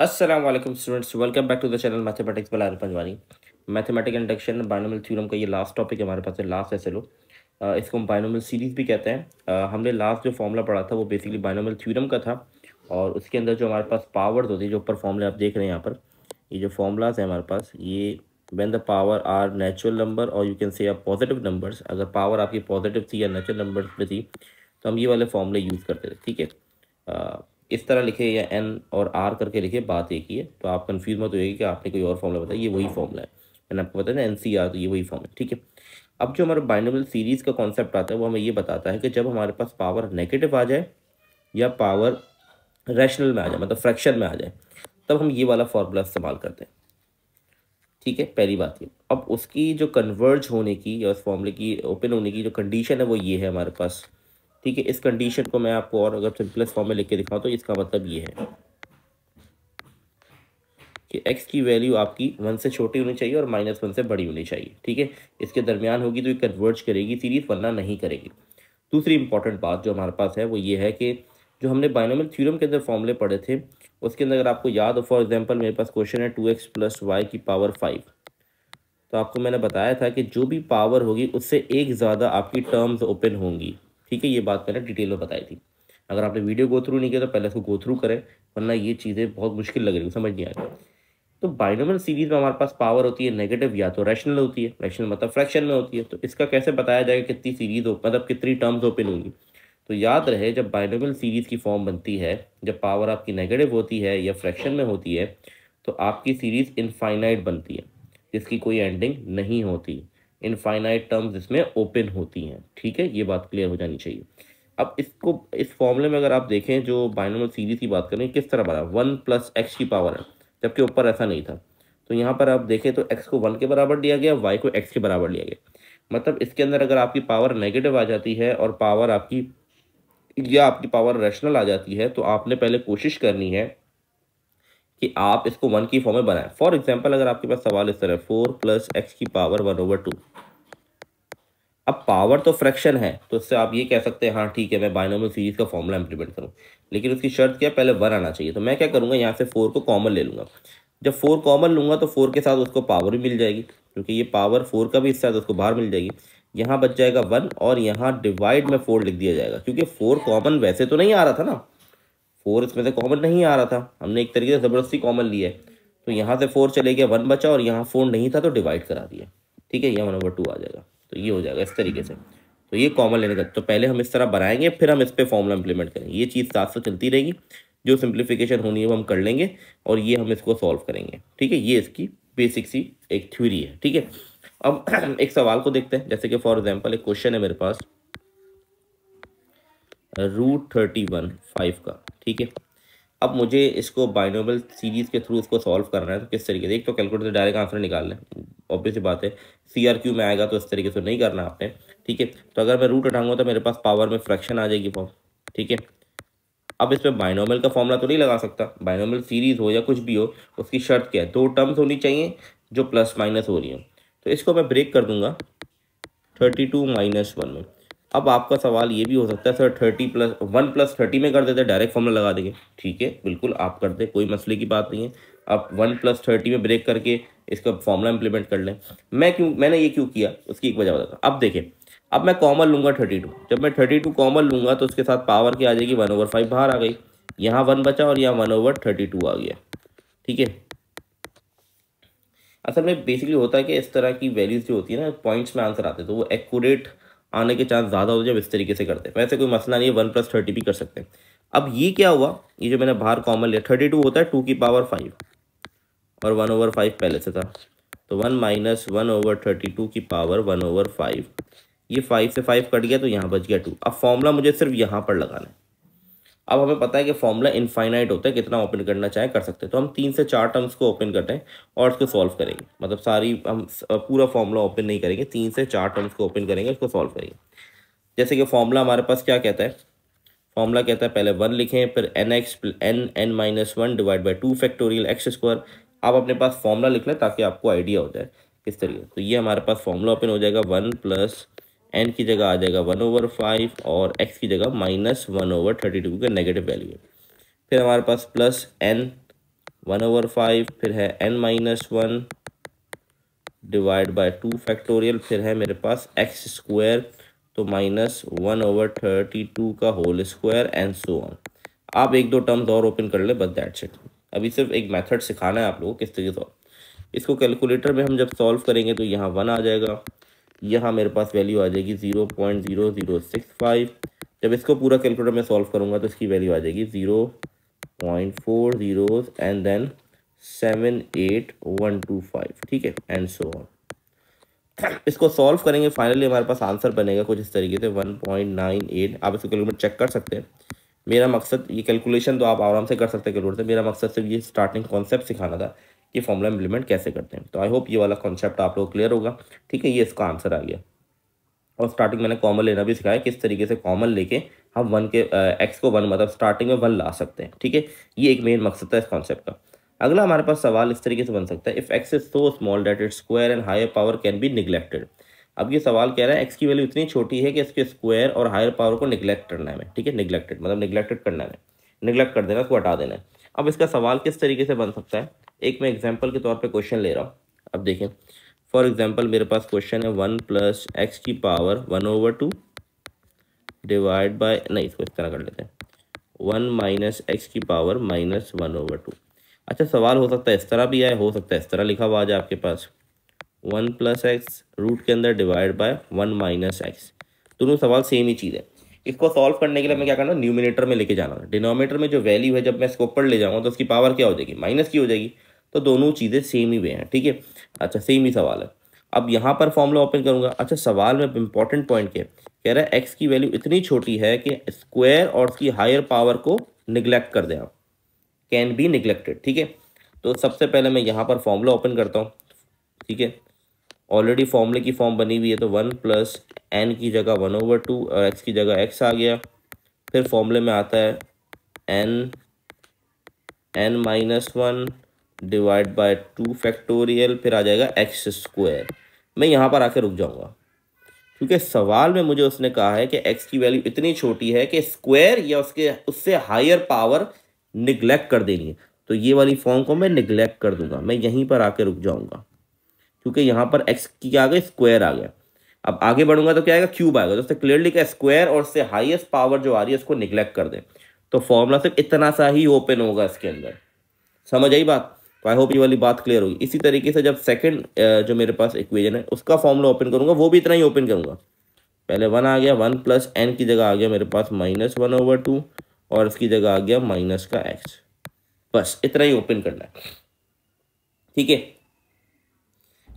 अस्सलाम वालेकुम students, welcome back to the channel mathematics by Panjwani. Mathematical induction binomial theorem का ये लास्ट टॉपिक है हमारे पास है, लास्ट है। चलो इसको हम बाइनोमियल सीरीज भी कहते हैं। हमने लास्ट जो फॉर्मूला पढ़ा था वो बेसिकली बाइनोमियल थ्योरम का था, और उसके अंदर जो हमारे पास पावर्स होती है, जो ऊपर फॉर्मूले आप देख रहे हैं यहाँ पर, ये जो फॉर्मूलाज हैं हमारे पास, ये when the power are natural number और you can say a positive numbers, अगर पावर आपकी पॉजिटिव थी या नेचुरल नंबर्स में थी तो हम ये वाले फॉर्मूले यूज़ करते थे। ठीक है, इस तरह लिखे या एन और आर करके लिखे, बात एक ही है, तो आप कंफ्यूज मत होइए कि आपने कोई और फॉर्मूला बताया, ये वही फॉर्मूला है। मैंने आपको बताया ना एन सी आर, तो ये वही फॉर्म है। ठीक है, अब जो हमारा बाइनोमियल सीरीज का कॉन्सेप्ट आता है वो हमें ये बताता है कि जब हमारे पास पावर नेगेटिव आ जाए या पावर रैशनल में आ जाए, मतलब फ्रैक्शन में आ जाए, तब हम ये वाला फॉर्मूला इस्तेमाल करते हैं। ठीक है, पहली बात ये। अब उसकी जो कन्वर्ज होने की या उस फॉर्मूले की ओपन होने की जो कंडीशन है वो ये है हमारे पास। ठीक है, इस कंडीशन को मैं आपको और अगर सिंपलेस्ट फॉर्म में लिख के दिखाऊं तो इसका मतलब ये है कि x की वैल्यू आपकी 1 से छोटी होनी चाहिए और -1 से बड़ी होनी चाहिए। ठीक है, इसके दरमियान होगी तो ये कन्वर्ज करेगी सीरीज, वरना नहीं करेगी। दूसरी इंपॉर्टेंट बात जो हमारे पास है वो ये है कि जो हमने बाइनोमियल थ्योरम के अंदर फॉर्मूले पढ़े थे, उसके अंदर अगर आपको याद हो, फॉर एग्जांपल मेरे पास क्वेश्चन है 2x + y की पावर 5, तो आपको मैंने बताया था कि जो भी पावर होगी उससे एक ज़्यादा आपकी टर्म्स ओपन होंगी। ठीक है, ये बात मैंने डिटेल में बताई थी। अगर आपने वीडियो गो थ्रू नहीं किया तो पहले इसको गो थ्रू करें, वरना ये चीज़ें बहुत मुश्किल लग रही, समझ नहीं आ रही। तो बाइनोमियल सीरीज में हमारे पास पावर होती है नेगेटिव, या तो रैशनल होती है, रैशनल मतलब फ्रैक्शन में होती है। तो इसका कैसे बताया जाएगा कितनी सीरीज मतलब कितनी टर्म्स ओपन होंगी? तो याद रहे, जब बाइनोमियल सीरीज की फॉर्म बनती है, जब पावर आपकी नेगेटिव होती है या फ्रैक्शन में होती है, तो आपकी सीरीज इनफाइनाइट बनती है, जिसकी कोई एंडिंग नहीं होती। इनफाइनाइट टर्म्स इसमें ओपन होती हैं। ठीक है, ये बात क्लियर हो जानी चाहिए। अब इसको इस फॉर्मूले में अगर आप देखें, जो बाइनोमियल सीरीज की बात करें, किस तरह बना 1 + x की पावर है, जबकि ऊपर ऐसा नहीं था। तो यहाँ पर आप देखें तो x को 1 के बराबर दिया गया, y को x के बराबर लिया गया। मतलब इसके अंदर अगर आपकी पावर नेगेटिव आ जाती है और पावर आपकी या आपकी पावर रैशनल आ जाती है, तो आपने पहले कोशिश करनी है कि आप इसको 1 की फॉर्म में बनाएं। फॉर एग्जाम्पल, अगर आपके पास सवाल इस तरह 4 + x की पावर 1/2, अब पावर तो फ्रैक्शन है, तो इससे आप ये कह सकते हैं हाँ ठीक है मैं बाइनोमियल सीरीज का फॉर्मूला इंप्लीमेंट करूँ, लेकिन उसकी शर्त क्या है, पहले 1 आना चाहिए। तो मैं क्या करूँगा, यहाँ से 4 को कॉमन ले लूँगा। जब 4 कॉमन लूँगा तो 4 के साथ उसको पावर भी मिल जाएगी, क्योंकि ये पावर 4 का भी हिस्सा है तो उसको बाहर मिल जाएगी। यहाँ बच जाएगा 1, और यहाँ डिवाइड में 4 लिख दिया जाएगा, क्योंकि 4 कॉमन वैसे तो नहीं आ रहा था ना, 4 इसमें से कॉमन नहीं आ रहा था, हमने एक तरीके से ज़बरदस्ती कॉमन लिया है। तो यहाँ से 4 चले गया, 1 बचा, और यहाँ 4 नहीं था तो डिवाइड करा दिया। ठीक है, यहाँ 1/2 आ जाएगा, तो ये हो जाएगा इस तरीके से। तो ये कॉमन लेने का, तो पहले हम इस तरह बनाएंगे, फिर हम इस पर फॉर्मूला इंप्लीमेंट करेंगे। ये चीज़ साथ साथ चलती रहेगी, जो सिंप्लीफिकेशन होनी है वो हम कर लेंगे, और ये हम इसको सॉल्व करेंगे। ठीक है, ये इसकी बेसिक सी एक थ्योरी है। ठीक है, अब एक सवाल को देखते हैं। जैसे कि फॉर एग्जाम्पल एक क्वेश्चन है मेरे पास √31 5 का। ठीक है, अब मुझे इसको बाइनोमियल सीरीज के थ्रू इसको सॉल्व करना है, तो किस तरीके से, एक तो कैलकुलेटर से डायरेक्ट आंसर निकाल लें, ऑब्वियस सी बात है। CRQ में आएगा तो इस तरीके से नहीं करना आपने। ठीक है, तो अगर मैं रूट उठाऊंगा तो मेरे पास पावर में फ्रैक्शन आ जाएगी फॉर्म। ठीक है, अब इसमें बाइनोमियल का फॉर्मूला तो नहीं लगा सकता, बाइनोमियल सीरीज हो या कुछ भी हो, उसकी शर्त क्या है, 2 टर्म्स होनी चाहिए जो प्लस माइनस हो रही हो। तो इसको मैं ब्रेक कर दूंगा 32 - 1 में। अब आपका सवाल ये भी हो सकता है सर 1 + 30 में कर देते, डायरेक्ट फॉर्मूला लगा देंगे। ठीक है, बिल्कुल आप कर दे, कोई मसले की बात नहीं है। आप 1 + 30 में ब्रेक करके इसका फॉर्मूला इंप्लीमेंट कर लें। मैंने ये क्यों किया, उसकी एक वजह बताता हूँ। अब देखें, अब मैं कॉमन लूँगा 32। जब मैं 32 कॉमन लूँगा तो उसके साथ पावर क्या आ जाएगी, 1/5 बाहर आ गई, यहाँ 1 बचा और यहाँ 1/32 आ गया। ठीक है, असल में बेसिकली होता है कि इस तरह की वैल्यूज जो होती है ना, पॉइंट्स में आंसर आते हैं, तो वो एक्यूरेट आने के चांस ज़्यादा होते हैं जब इस तरीके से करते हैं। वैसे कोई मसला नहीं है, 1 + 30 भी कर सकते हैं। अब ये क्या हुआ, ये जो मैंने बाहर कॉमन लिया, 32 होता है 2 की पावर 5, और 1/5 पहले से था, तो 1 - 1/32 की पावर 1/5। ये 5 से 5 कट गया तो यहाँ बच गया 2। अब फॉर्मूला मुझे सिर्फ यहाँ पर लगाना है। अब हमें पता है कि फॉर्मूला इनफाइनाइट होता है, कितना ओपन करना चाहे कर सकते हैं। तो हम 3 से 4 टर्म्स को ओपन करते हैं और उसको सॉल्व करेंगे। मतलब सारी हम पूरा फॉर्मूला ओपन नहीं करेंगे, 3 से 4 टर्म्स को ओपन करेंगे, उसको सॉल्व करेंगे। जैसे कि फॉर्मूला हमारे पास क्या कहता है, फॉर्मूला कहता है पहले 1 लिखें, फिर n(n-1) divide by 2 factorial x²। आप अपने पास फॉर्मूला लिख लें ताकि आपको आइडिया हो जाए किस तरीके। तो ये हमारे पास फॉर्मूला ओपन हो जाएगा, 1 + n की जगह आ जाएगा 1/5, और x की जगह -1/32 का नेगेटिव वैल्यू है। फिर हमारे पास +n 1/5, फिर है n-1 डिवाइड बाय 2 फैक्टोरियल, फिर है मेरे पास एक्स स्क्वायर, तो -1/32 का whole square and so on. आप एक दो टर्म्स और ओपन कर ले, बस दैट्स इट। अभी सिर्फ एक मेथड सिखाना है आप लोगों को किस तरीके से इसको कैलकुलेटर में हम जब सॉल्व करेंगे तो यहाँ 1 आ जाएगा, यहाँ मेरे पास वैल्यू आ जाएगी 0.0065। जब इसको पूरा कैलकुलेटर में सॉल्व करूँगा तो इसकी वैल्यू आ जाएगी 0.40 एंड देन 78125, ठीक है, एंड सो ऑन। इसको सॉल्व करेंगे, फाइनली हमारे पास आंसर बनेगा कुछ इस तरीके से 1.98। आप इसको कैलकुलेट चेक कर सकते हैं। मेरा मकसद, ये कैलकुलेशन तो आप आराम से कर सकते हैं कैलकुलेटर से, मेरा मकसद सिर्फ ये स्टार्टिंग कॉन्सेप्ट सिखाना था कि फॉर्मूला इम्प्लीमेंट कैसे करते हैं। तो आई होप ये वाला कॉन्सेप्ट आप लोग क्लियर होगा, ठीक है। ये इसका आंसर आ गया। और स्टार्टिंग मैंने कॉमन लेना भी सिखाया, किस तरीके से कॉमन लेके हम 1 के एक्स को 1 मतलब स्टार्टिंग में 1 ला सकते हैं, ठीक है। ये एक मेन मकसद था इस कॉन्सेप्ट का। अगला हमारे पास सवाल इस तरीके से बन सकता है, if x is so small that its square and higher power can be neglected. अब ये सवाल कह रहा है एक्स की वैल्यू इतनी छोटी है कि इसके स्क्वायर और हायर पावर को निगलेक्ट करना है, ठीक है। निगलेक्टेड मतलब निगलेक्टेड करना है, निगलेक्ट कर देना, उसको हटा देना है। अब इसका सवाल किस तरीके से बन सकता है, एक मैं एग्जाम्पल के तौर पर क्वेश्चन ले रहा हूँ। अब देखें, फॉर एग्जाम्पल मेरे पास क्वेश्चन है 1 + x की पावर 1/2 डिवाइड बाय, नहीं इसको इस तरह कर लेते हैं, 1 - x की पावर -1/2। अच्छा, सवाल हो सकता है इस तरह भी आए, हो सकता है इस तरह लिखा हुआ आ जाए आपके पास 1 + x रूट के अंदर डिवाइड बाय 1 - x। दोनों सवाल सेम ही चीज़ है। इसको सॉल्व करने के लिए मैं क्या करना, न्यूमिनेटर में लेके जाना। डिनोमिनेटर में जो वैल्यू है जब मैं इसको ऊपर ले जाऊँगा तो उसकी पावर क्या हो जाएगी, माइनस की हो जाएगी। तो दोनों चीज़ें सेम ही वे हैं, ठीक है। अच्छा, सेम ही सवाल है। अब यहाँ पर फॉर्मूला ओपन करूँगा। अच्छा, सवाल में इंपॉर्टेंट पॉइंट क्या कह रहा है, एक्स की वैल्यू इतनी छोटी है कि स्क्वायर और उसकी हायर पावर को निगलेक्ट कर दें आप, कैन बी निगलेक्टेड, ठीक है। तो सबसे पहले मैं यहाँ पर फॉर्मूला ओपन करता हूँ, ठीक है। ऑलरेडी फॉर्मूले की फॉर्म बनी हुई है, तो 1 + n की जगह 1/2 और x की जगह x आ गया। फिर फॉर्मूले में आता है n-1 डिवाइड बाय 2 फैक्टोरियल, फिर आ जाएगा एक्स स्क्वायर। मैं यहाँ पर आकर रुक जाऊँगा क्योंकि सवाल में मुझे उसने कहा है कि x की वैल्यू इतनी छोटी है कि स्क्वायर या उससे हायर पावर निगलेक्ट कर देनी है। तो ये वाली फॉर्म को मैं निगलेक्ट कर दूंगा, मैं यहीं पर आकर रुक जाऊंगा क्योंकि यहाँ पर x की क्या आ गया, स्क्वायर आ गया। अब आगे बढ़ूंगा तो क्या आएगा, क्यूब आएगा। तो उससे क्लियरली क्या, स्क्वायर और उससे हाईएस्ट पावर जो आ रही है उसको निगलेक्ट कर दें। तो फॉर्मूला सिर्फ इतना सा ही ओपन होगा इसके अंदर। समझ आई बात? तो आई होप ये वाली बात क्लियर होगी। इसी तरीके से जब सेकंड जो मेरे पास इक्वेशन है उसका फॉर्मूला ओपन करूंगा, वो भी इतना ही ओपन करूंगा। पहले 1 आ गया, 1 + n की जगह आ गया मेरे पास -1/2 और इसकी जगह आ गया माइनस का x। बस इतना ही ओपन करना है, ठीक है।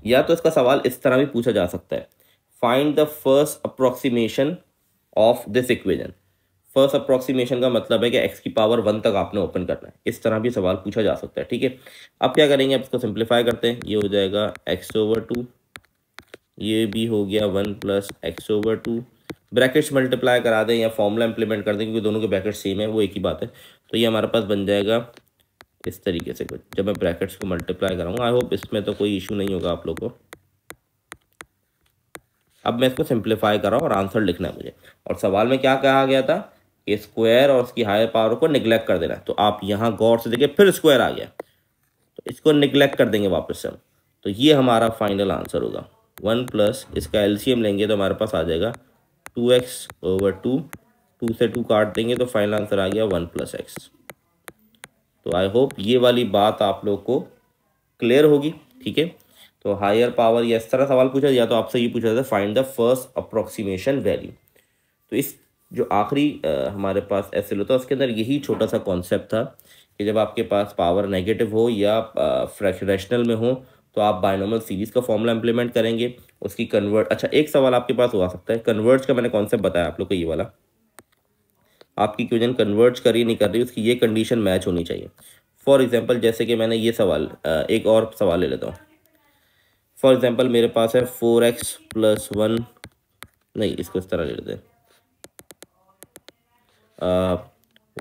या तो इसका सवाल इस तरह भी पूछा जा सकता है, find the first approximation of this equation. First approximation का मतलब है कि x की पावर 1 तक आपने ओपन करना है। इस तरह भी सवाल पूछा जा सकता है, ठीक है। अब क्या करेंगे, अब इसको सिंप्लीफाई करते हैं। ये हो जाएगा x/2, ये भी हो गया 1 + x/2। ब्रैकेट्स मल्टीप्लाई करा दें या फॉर्मूला इंप्लीमेंट कर दें क्योंकि दोनों के ब्रैकेट सेम है, वो एक ही बात है। तो ये हमारे पास बन जाएगा इस तरीके से कुछ, जब मैं ब्रैकेट्स को मल्टीप्लाई कराऊंगा। आई होप इसमें तो कोई इशू नहीं होगा आप लोग को। अब मैं इसको सिंप्लीफाई कर रहा हूँ और आंसर लिखना है मुझे। और सवाल में क्या कहा गया था कि स्क्वायर और उसकी हायर पावर को निगलेक्ट कर देना है। तो आप यहाँ गौर से देखिए, फिर स्क्वायर आ गया, तो इसको निगलेक्ट कर देंगे वापस से हम। तो ये हमारा फाइनल आंसर होगा 1 + इसका एलसीएम लेंगे तो हमारे पास आ जाएगा 2x/2। 2 से 2 काट देंगे तो फाइनल आंसर आ गया 1 + x। तो आई होप ये वाली बात आप लोग को क्लियर होगी, ठीक है। तो हायर पावर या इस तरह सवाल पूछा, या तो आपसे ये पूछा जाता है find the first approximation value. तो इस जो आखिरी हमारे पास एसएल होता है उसके अंदर यही छोटा सा कॉन्सेप्ट था कि जब आपके पास पावर नेगेटिव हो या फ्रैक्शनल में हो तो आप बायनोमियल सीरीज का फॉर्मूला इंप्लीमेंट करेंगे, उसकी कन्वर्ट। अच्छा, एक सवाल आपके पास हो आ सकता है, कन्वर्ट्स का मैंने कॉन्सेप्ट बताया आप लोग को, ये वाला आपकी इक्वेशन कन्वर्ट्स कर रही नहीं कर रही, उसकी ये कंडीशन मैच होनी चाहिए। फॉर एग्जांपल जैसे कि मैंने ये सवाल, एक और सवाल ले लेता हूँ। फॉर एग्जांपल मेरे पास है 4x + 1, नहीं इसको इस तरह ले लेते हैं,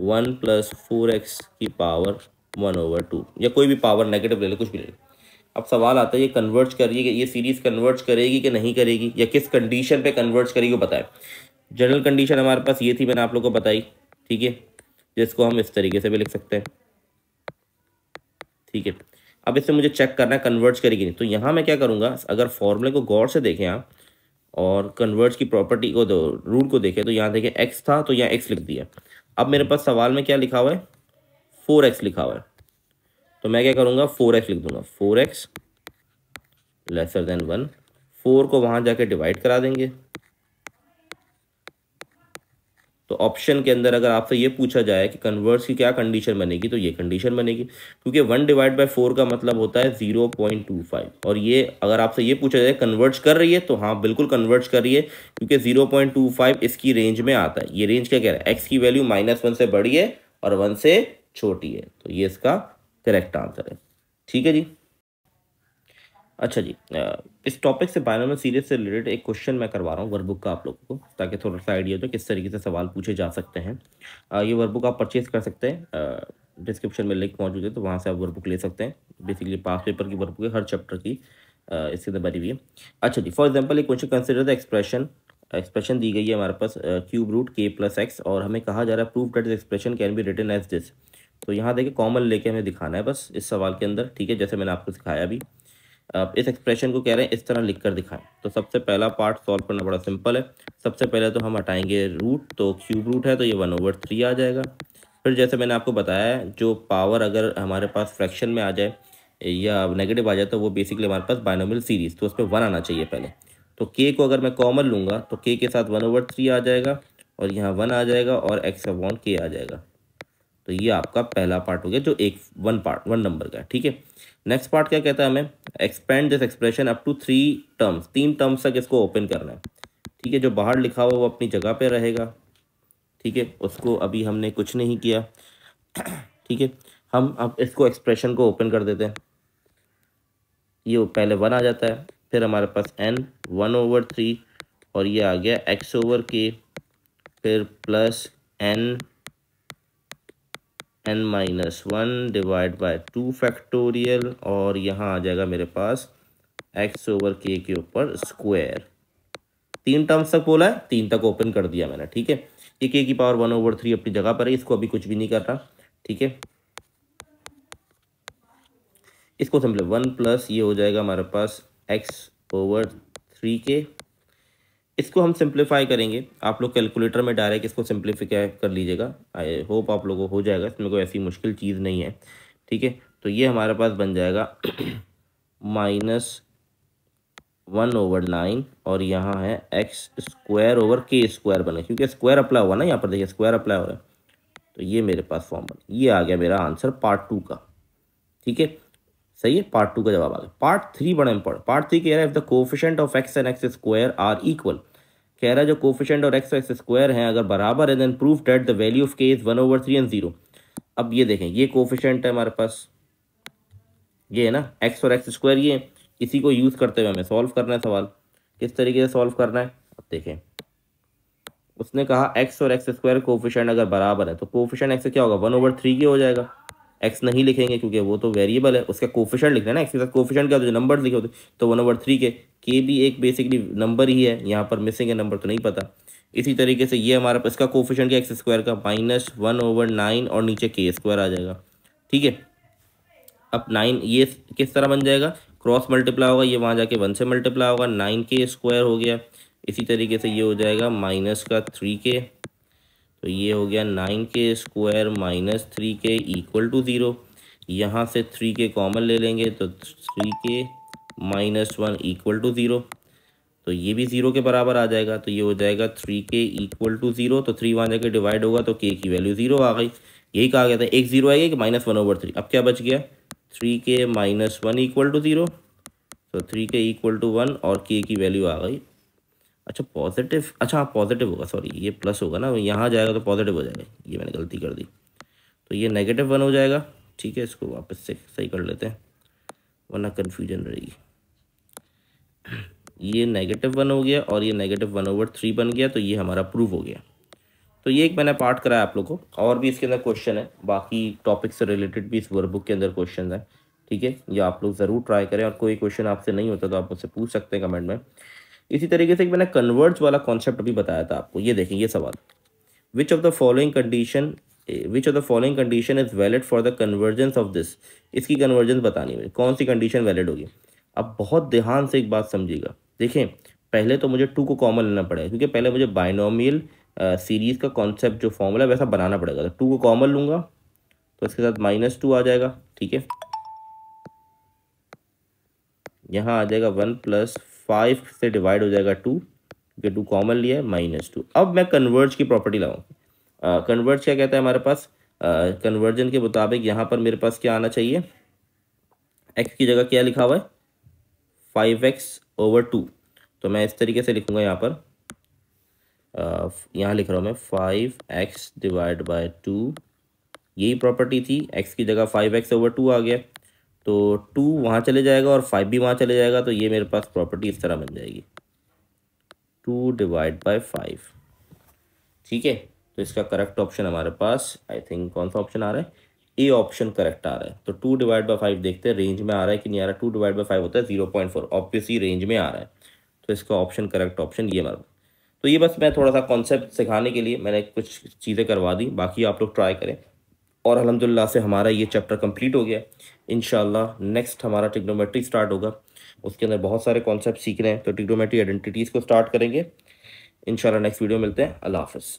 1 + 4x की पावर 1/2, या कोई भी पावर नेगेटिव ले ले, कुछ भी ले ले। अब सवाल आता है ये कन्वर्ट्स कर रही है कि ये सीरीज कन्वर्ट्स करेगी कि नहीं करेगी, या किस कंडीशन पे कन्वर्ट्स करेगी वो बताए। जनरल कंडीशन हमारे पास ये थी, मैंने आप लोग को बताई, ठीक है, जिसको हम इस तरीके से भी लिख सकते हैं। ठीक है। अब इससे मुझे चेक करना है कन्वर्ज करेगी नहीं, तो यहाँ मैं क्या करूँगा, अगर फॉर्मूले को गौर से देखें आप और कन्वर्ज की प्रॉपर्टी को रूल को देखें, तो यहाँ देखें एक्स था तो यहाँ एक्स लिख दिया। अब मेरे पास सवाल में क्या लिखा हुआ है, 4x लिखा हुआ है, तो मैं क्या करूँगा 4x लिख दूंगा, 4x लेसर देन 1। 4 को वहाँ जाके डिवाइड करा देंगे। तो ऑप्शन के अंदर अगर आपसे ये पूछा जाए कि कन्वर्स की क्या कंडीशन बनेगी, तो ये कंडीशन बनेगी, क्योंकि 1 डिवाइड बाय 4 का मतलब होता है 0.25। और ये अगर आपसे ये पूछा जाए कन्वर्ज कर रही है, तो हाँ बिल्कुल कन्वर्ज कर रही है, क्योंकि 0.25 इसकी रेंज में आता है। ये रेंज क्या कह रहा है, एक्स की वैल्यू -1 से बड़ी है और 1 से छोटी है, तो ये इसका करेक्ट आंसर है। ठीक है जी। अच्छा जी, इस टॉपिक से बायनोमियल सीरीज से रिलेटेड एक क्वेश्चन मैं करवा रहा हूँ वर्कबुक का आप लोगों को, ताकि थोड़ा सा आइडिया हो किस तरीके से सवाल पूछे जा सकते हैं। ये वर्कबुक आप परचेज कर सकते हैं, डिस्क्रिप्शन में लिंक मौजूद है, तो वहाँ से आप वर्कबुक ले सकते हैं। बेसिकली पास पेपर की वर्कबुक है, हर चैप्टर की इसके अंदर बनी हुई है। अच्छा जी, फॉर एग्जाम्पल एक क्वेश्चन, कंसिडर द एक्सप्रेशन दी गई है हमारे पास क्यूब रूट k + x, और हमें कहा जा रहा है prove that this expression can be written as this. तो यहाँ देखिए कॉमन लेके हमें दिखाना है बस इस सवाल के अंदर, ठीक है, जैसे मैंने आपको सिखाया अभी। अब इस एक्सप्रेशन को कह रहे हैं इस तरह लिख कर दिखाएं। तो सबसे पहला पार्ट सॉल्व करना बड़ा सिंपल है। सबसे पहले तो हम हटाएंगे रूट, तो क्यूब रूट है तो ये 1/3 आ जाएगा। फिर जैसे मैंने आपको बताया, जो पावर अगर हमारे पास फ्रैक्शन में आ जाए या नेगेटिव आ जाए, तो वो बेसिकली हमारे पास बायनोमियल सीरीज, तो उसमें 1 आना चाहिए पहले। तो के को अगर मैं कॉमन लूँगा तो के के साथ 1/3 आ जाएगा, और यहाँ 1 आ जाएगा, और x/k आ जाएगा। तो ये आपका पहला पार्ट हो गया, जो एक 1 नंबर का है। ठीक है, नेक्स्ट पार्ट क्या कहता है, हमें expand this expression up to 3 terms, 3 terms तक इसको ओपन करना है। ठीक है, जो बाहर लिखा हुआ वो अपनी जगह पे रहेगा। ठीक है, उसको अभी हमने कुछ नहीं किया। ठीक है, हम अब इसको एक्सप्रेशन को ओपन कर देते हैं। ये पहले 1 आ जाता है, फिर हमारे पास n 1/3, और ये आ गया x/k, फिर plus n n-1 divide by 2 factorial, और यहाँ आ जाएगा मेरे पास x/k के ऊपर स्क्वायर। 3 टर्म्स तक बोला है, 3 तक ओपन कर दिया मैंने। ठीक है, ये k की पावर 1/3 अपनी जगह पर है, इसको अभी कुछ भी नहीं करना। ठीक है, इसको सिंपल 1 प्लस ये हो जाएगा हमारे पास x/3k। इसको हम सिंप्लीफाई करेंगे, आप लोग कैलकुलेटर में डायरेक्ट इसको सिंप्लीफाई कर लीजिएगा। आई होप आप लोगों को हो जाएगा, इसमें कोई ऐसी मुश्किल चीज़ नहीं है। ठीक है, तो ये हमारे पास बन जाएगा -1/9, और यहाँ है x/k² बने, क्योंकि स्क्वायर अप्लाई हुआ ना, यहाँ पर देखिए स्क्वायर अप्लाई हो रहा है। तो ये मेरे पास फॉर्म बना, ये आ गया मेरा आंसर पार्ट 2 का। ठीक है, सही है, पार्ट 2 का जवाब आ गया। पार्ट 3 बड़ा इंपॉर्टेंट, पार्ट 3 कह रहा है if the coefficient of x and x² are equal, कह रहा है जो कोफिशिएंट और x और x² हैं अगर बराबर है, then prove that the value of k is 1/3 and 0। अब ये देखें, ये कोफिशिएंट है हमारे पास, ये है ना x और x², ये इसी को यूज़ करते हुए हमें सॉल्व करना है सवाल। किस तरीके से सॉल्व करना है, अब देखें। उसने कहा x और x² कोफिशिएंट अगर बराबर है, तो कोफिशिएंट x से क्या होगा, 1/3 के हो जाएगा। x नहीं लिखेंगे क्योंकि वो तो वेरिएबल है, उसका कोफिशिएंट लिखना है ना, x के साथ कोफिशिएंट क्या होता है, जो नंबर लिखे होते, तो 1/3 के भी एक बेसिकली नंबर ही है, यहाँ पर मिसिंग है नंबर तो नहीं पता। इसी तरीके से ये हमारा इसका कोफिशिएंट क्या x² का -1/9, और नीचे k² आ जाएगा। ठीक है, अब 9 ये किस तरह बन जाएगा, क्रॉस मल्टीप्लाई होगा, ये वहाँ जाके 1 से मल्टीप्लाई होगा, 9k² हो गया। इसी तरीके से ये हो जाएगा -3k, तो ये हो गया 9k² -3k = 0। यहाँ से 3k कॉमन ले लेंगे, तो 3k -1 = 0, तो ये भी 0 के बराबर आ जाएगा। तो ये हो जाएगा 3k = 0, तो 3 वहाँ जाके डिवाइड होगा, तो k की वैल्यू 0 आ गई। यही कहा गया था, एक 0 आएगी कि -1/3। अब क्या बच गया, 3k - 1 = 0, तो 3k = 1, और k की वैल्यू आ गई। अच्छा पॉजिटिव, अच्छा हाँ पॉजिटिव होगा, सॉरी ये प्लस होगा ना, यहाँ जाएगा तो पॉजिटिव हो जाएगा, ये मैंने गलती कर दी। तो ये -1 हो जाएगा। ठीक है, इसको वापस से सही कर लेते हैं वरना कन्फ्यूजन रहेगी। ये -1 हो गया, और ये -1/3 बन गया, तो ये हमारा प्रूव हो गया। तो ये एक मैंने पार्ट कराया आप लोग को, और भी इसके अंदर क्वेश्चन है, बाकी टॉपिक से रिलेटेड भी इस वर्कबुक के अंदर क्वेश्चन है। ठीक है, ये आप लोग ज़रूर ट्राई करें, और कोई क्वेश्चन आपसे नहीं होता तो आप मुझसे पूछ सकते हैं कमेंट में। इसी तरीके से मैंने कन्वर्ज वाला कॉन्सेप्ट अभी बताया था आपको। ये देखें, ये सवाल, which of the following condition which of the following condition is valid for the convergence of this, इसकी कन्वर्जेंस बतानी है, कौन सी कंडीशन वैलिड होगी। अब बहुत ध्यान से एक बात समझिएगा, देखें पहले तो मुझे 2 को कॉमन लेना पड़ेगा, क्योंकि पहले मुझे बाइनोमियल सीरीज का कॉन्सेप्ट जो फॉर्मूला वैसा बनाना पड़ेगा। तो 2 को कॉमन लूँगा तो इसके साथ -2 आ जाएगा, ठीक है। यहाँ आ जाएगा 1 + 5 से डिवाइड हो जाएगा 2, क्योंकि 2 कॉमन लिया है, -2। अब मैं कन्वर्ज की प्रॉपर्टी लाऊँ। कन्वर्ज क्या कहता है हमारे पास, कन्वर्जन के मुताबिक यहाँ पर मेरे पास क्या आना चाहिए, x की जगह क्या लिखा हुआ है 5x/2। तो मैं इस तरीके से लिखूँगा यहाँ पर, यहाँ लिख रहा हूँ मैं 5x/2, यही प्रॉपर्टी थी, x की जगह 5x/2 आ गया, तो 2 वहाँ चले जाएगा और 5 भी वहाँ चले जाएगा, तो ये मेरे पास प्रॉपर्टी इस तरह बन जाएगी 2/5, ठीक है। तो इसका करेक्ट ऑप्शन हमारे पास आई थिंक कौन सा ऑप्शन आ रहा है, ए ऑप्शन करेक्ट आ रहा है। तो 2/5 देखते हैं रेंज में आ रहा है कि नहीं आ रहा। 2/5 होता है 0.4, ऑब्वियसली रेंज में आ रहा है, तो इसका ऑप्शन करेक्ट ऑप्शन ये हमारा। तो ये बस मैं थोड़ा सा कॉन्सेप्ट सिखाने के लिए मैंने कुछ चीज़ें करवा दी, बाकी आप लोग ट्राई करें। और अल्हम्दुलिल्लाह से हमारा ये चैप्टर कंप्लीट हो गया। इंशाल्लाह नेक्स्ट हमारा ट्रिग्नोमेट्री स्टार्ट होगा, उसके अंदर बहुत सारे कॉन्सेप्ट सीखने हैं, तो ट्रिग्नोमेट्री आइडेंटिटीज़ को स्टार्ट करेंगे इंशाल्लाह। नेक्स्ट वीडियो मिलते हैं, अल्लाह हाफ़िज़।